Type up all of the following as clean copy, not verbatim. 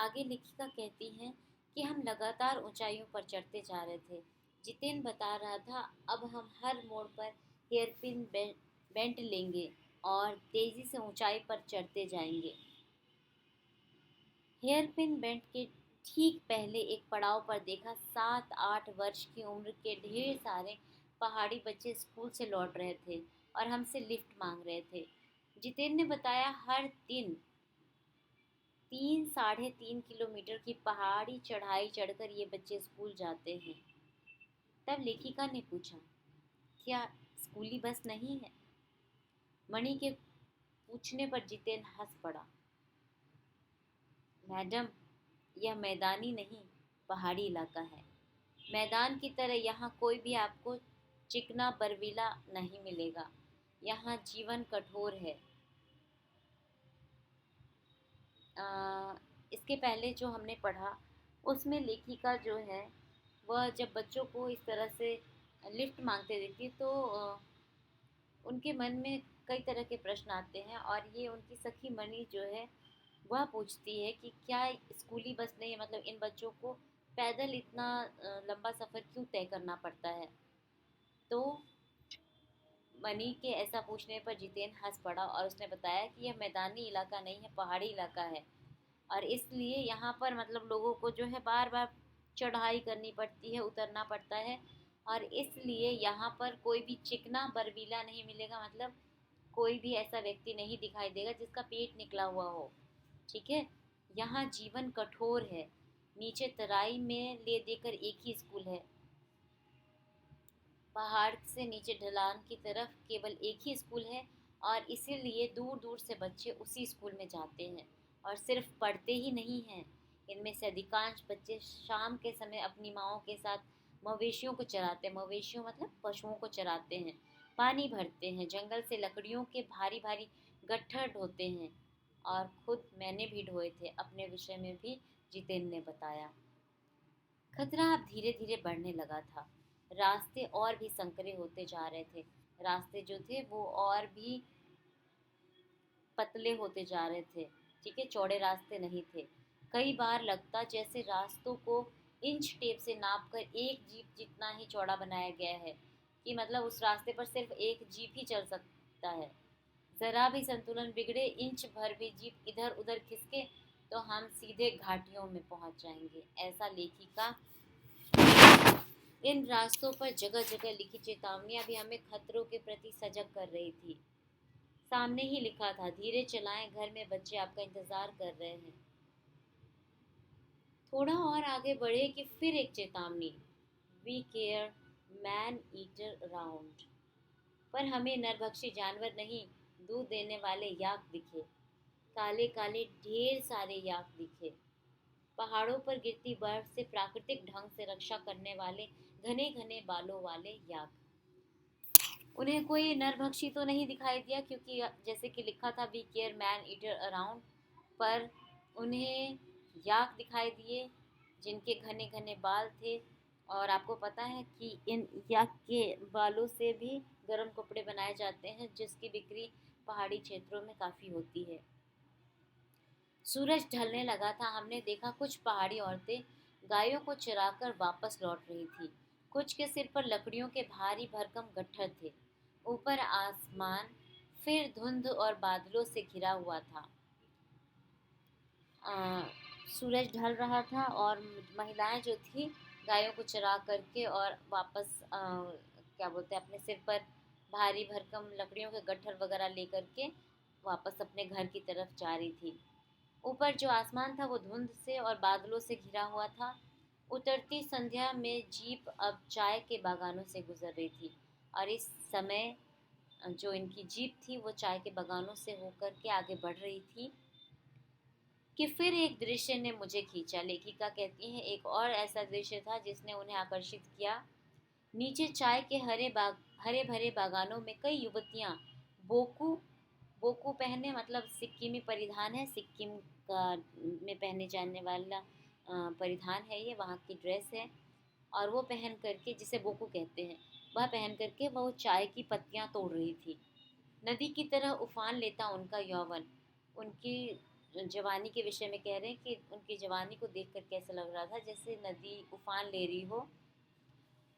आगे लेखिका कहती हैं कि हम लगातार ऊंचाइयों पर चढ़ते जा रहे थे। जितेन बता रहा था, अब हम हर मोड़ पर हेयरपिन बेंट लेंगे और तेजी से ऊंचाई पर चढ़ते जाएंगे। हेयरपिन बेंट के ठीक पहले एक पड़ाव पर देखा 7-8 वर्ष की उम्र के ढेर सारे पहाड़ी बच्चे स्कूल से लौट रहे थे और हमसे लिफ्ट मांग रहे थे। जितेन ने बताया, हर दिन 3-3.5 किलोमीटर की पहाड़ी चढ़ाई चढ़कर ये बच्चे स्कूल जाते हैं। तब लेखिका ने पूछा, क्या स्कूली बस नहीं है? मणि के पूछने पर जितेन हंस पड़ा। मैडम, यह मैदानी नहीं, पहाड़ी इलाका है। मैदान की तरह यहाँ कोई भी आपको चिकना बर्फीला नहीं मिलेगा। यहाँ जीवन कठोर है। इसके पहले जो हमने पढ़ा उसमें लेखिका जो है वह जब बच्चों को इस तरह से लिफ्ट मांगते देखती तो उनके मन में कई तरह के प्रश्न आते हैं और ये उनकी सखी मणि जो है वह पूछती है कि क्या स्कूली बस नहीं है, मतलब इन बच्चों को पैदल इतना लंबा सफ़र क्यों तय करना पड़ता है। तो मणि के ऐसा पूछने पर जितेन हंस पड़ा और उसने बताया कि यह मैदानी इलाका नहीं है, पहाड़ी इलाका है और इसलिए यहाँ पर मतलब लोगों को जो है बार बार चढ़ाई करनी पड़ती है, उतरना पड़ता है और इसलिए यहाँ पर कोई भी चिकना बर्फीला नहीं मिलेगा, मतलब कोई भी ऐसा व्यक्ति नहीं दिखाई देगा जिसका पेट निकला हुआ हो। ठीक है, यहाँ जीवन कठोर है। नीचे तराई में ले देकर एक ही स्कूल है, पहाड़ से नीचे ढलान की तरफ केवल एक ही स्कूल है और इसीलिए दूर दूर से बच्चे उसी स्कूल में जाते हैं और सिर्फ पढ़ते ही नहीं हैं। इनमें से अधिकांश बच्चे शाम के समय अपनी माओं के साथ मवेशियों को चराते हैं। मवेशियों मतलब पशुओं को चराते हैं, पानी भरते हैं, जंगल से लकड़ियों के भारी भारी गट्ठर ढोते हैं और खुद मैंने भी ढोए थे। अपने विषय में भी जितेन ने बताया। खतरा अब धीरे धीरे बढ़ने लगा था। रास्ते और भी संकरे होते जा रहे थे। रास्ते जो थे वो और भी पतले होते जा रहे थे। ठीक है, चौड़े रास्ते नहीं थे। कई बार लगता जैसे रास्तों को इंच टेप से नाप कर एक जीप जितना ही चौड़ा बनाया गया है, कि मतलब उस रास्ते पर सिर्फ एक जीप ही चल सकता है। जरा भी संतुलन बिगड़े, इंच भर भी जीप इधर उधर खिसके तो हम सीधे घाटियों में पहुंच जाएंगे। ऐसा लेखिका इन रास्तों पर जगह जगह लिखी चेतावनियां भी हमें खतरों के प्रति सजग कर रही थी। सामने ही लिखा था, धीरे चलाएं, घर में बच्चे आपका इंतजार कर रहे हैं। थोड़ा और आगे बढ़े कि फिर एक चेतावनी, we care man eater around. पर हमें नरभक्षी जानवर नहीं, दूध देने वाले याक दिखे। काले काले ढेर सारे याक दिखे। पहाड़ों पर गिरती बर्फ से प्राकृतिक ढंग से रक्षा करने वाले घने घने बालों वाले याक। उन्हें कोई नरभक्षी तो नहीं दिखाई दिया, क्योंकि जैसे कि लिखा था we care man eater around, पर उन्हें याक दिखाई दिए जिनके घने घने बाल थे। और आपको पता है कि इन याक के बालों से भी गर्म कपड़े बनाए जाते हैं, जिसकी बिक्री पहाड़ी क्षेत्रों में काफ़ी होती है। सूरज ढलने लगा था। हमने देखा कुछ पहाड़ी औरतें गायों को चराकर वापस लौट रही थी। कुछ के सिर पर लकड़ियों के भारी भरकम गट्ठर थे। ऊपर आसमान फिर धुंध और बादलों से घिरा हुआ था। सूरज ढल रहा था और महिलाएं जो थी गायों को चरा करके और वापस क्या बोलते हैं, अपने सिर पर भारी भरकम लकड़ियों के गट्ठर वगैरह लेकर के वापस अपने घर की तरफ जा रही थी। ऊपर जो आसमान था वो धुंध से और बादलों से घिरा हुआ था। उतरती संध्या में जीप अब चाय के बागानों से गुजर रही थी और इस समय जो इनकी जीप थी वो चाय के बागानों से होकर के आगे बढ़ रही थी कि फिर एक दृश्य ने मुझे खींचा। लेखिका कहती हैं, एक और ऐसा दृश्य था जिसने उन्हें आकर्षित किया। नीचे चाय के हरे भरे बागानों में कई युवतियां बोकू बोकू पहने, मतलब सिक्किमी परिधान है, सिक्किम का में पहने जाने वाला परिधान है, ये वहाँ की ड्रेस है। और वो पहन करके, जिसे बोकू कहते हैं, वह पहन करके वो चाय की पत्तियाँ तोड़ रही थी। नदी की तरह उफान लेता उनका यौवन, उनकी जवानी के विषय में कह रहे हैं कि उनकी जवानी को देखकर कैसा लग रहा था, जैसे नदी उफान ले रही हो,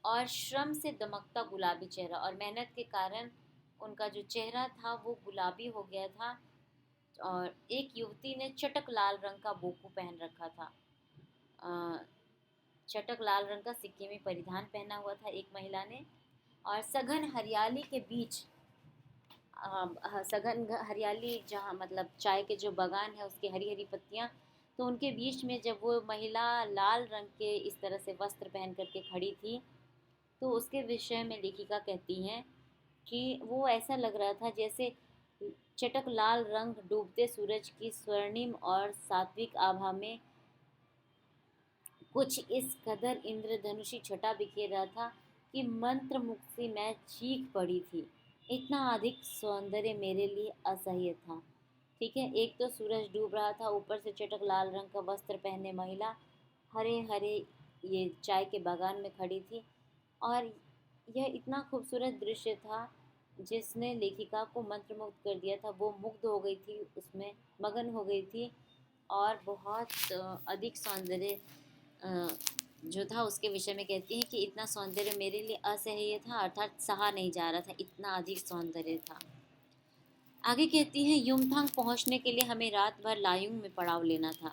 और श्रम से दमकता गुलाबी चेहरा, और मेहनत के कारण उनका जो चेहरा था वो गुलाबी हो गया था। और एक युवती ने चटक लाल रंग का बोकू पहन रखा था। अ, चटक लाल रंग का सिक्किमी परिधान पहना हुआ था एक महिला ने। और सघन हरियाली के बीच, सघन हरियाली, जहाँ मतलब चाय के जो बागान है उसकी हरी हरी पत्तियाँ, तो उनके बीच में जब वो महिला लाल रंग के इस तरह से वस्त्र पहन करके खड़ी थी, तो उसके विषय में लेखिका कहती हैं कि वो ऐसा लग रहा था जैसे चटक लाल रंग डूबते सूरज की स्वर्णिम और सात्विक आभा में कुछ इस कदर इंद्रधनुषी छटा बिखेर रहा था कि मंत्र मुक्त सी मैं चीख पड़ी थी। इतना अधिक सौंदर्य मेरे लिए असह्य था। ठीक है, एक तो सूरज डूब रहा था, ऊपर से चटक लाल रंग का वस्त्र पहने महिला हरे हरे ये चाय के बागान में खड़ी थी। और यह इतना खूबसूरत दृश्य था जिसने लेखिका को मंत्रमुग्ध कर दिया था। वो मुग्ध हो गई थी, उसमें मगन हो गई थी। और बहुत अधिक सौंदर्य अ, जो था उसके विषय में कहती हैं कि इतना सौंदर्य मेरे लिए असह्य था, अर्थात सहा नहीं जा रहा था, इतना अधिक सौंदर्य था। आगे कहती हैं युमथांग पहुंचने के लिए हमें रात भर लायुंग में पड़ाव लेना था।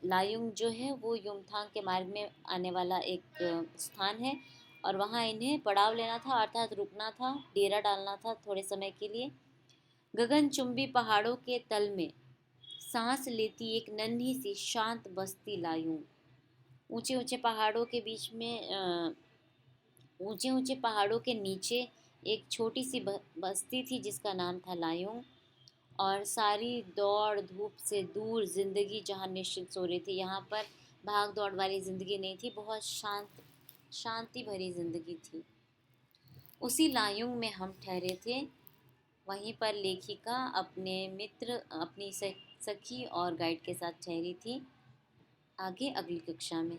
लायुंग जो है वो युमथांग के मार्ग में आने वाला एक स्थान है, और वहाँ इन्हें पड़ाव लेना था, अर्थात रुकना था, डेरा डालना था थोड़े समय के लिए। गगनचुंबी पहाड़ों के तल में सांस लेती एक नन्ही सी शांत बस्ती लायूं। ऊंचे ऊंचे पहाड़ों के बीच में ऊंचे ऊंचे पहाड़ों के नीचे एक छोटी सी बस्ती थी जिसका नाम था लायूं। और सारी दौड़ धूप से दूर जिंदगी जहाँ निश्चित सो रही थी, यहाँ पर भाग दौड़ वाली जिंदगी नहीं थी, बहुत शांति भरी जिंदगी थी। उसी लायूं में हम ठहरे थे। वहीं पर लेखिका अपने मित्र, अपनी सखी और गाइड के साथ ठहरी थी। आगे अगली कक्षा में।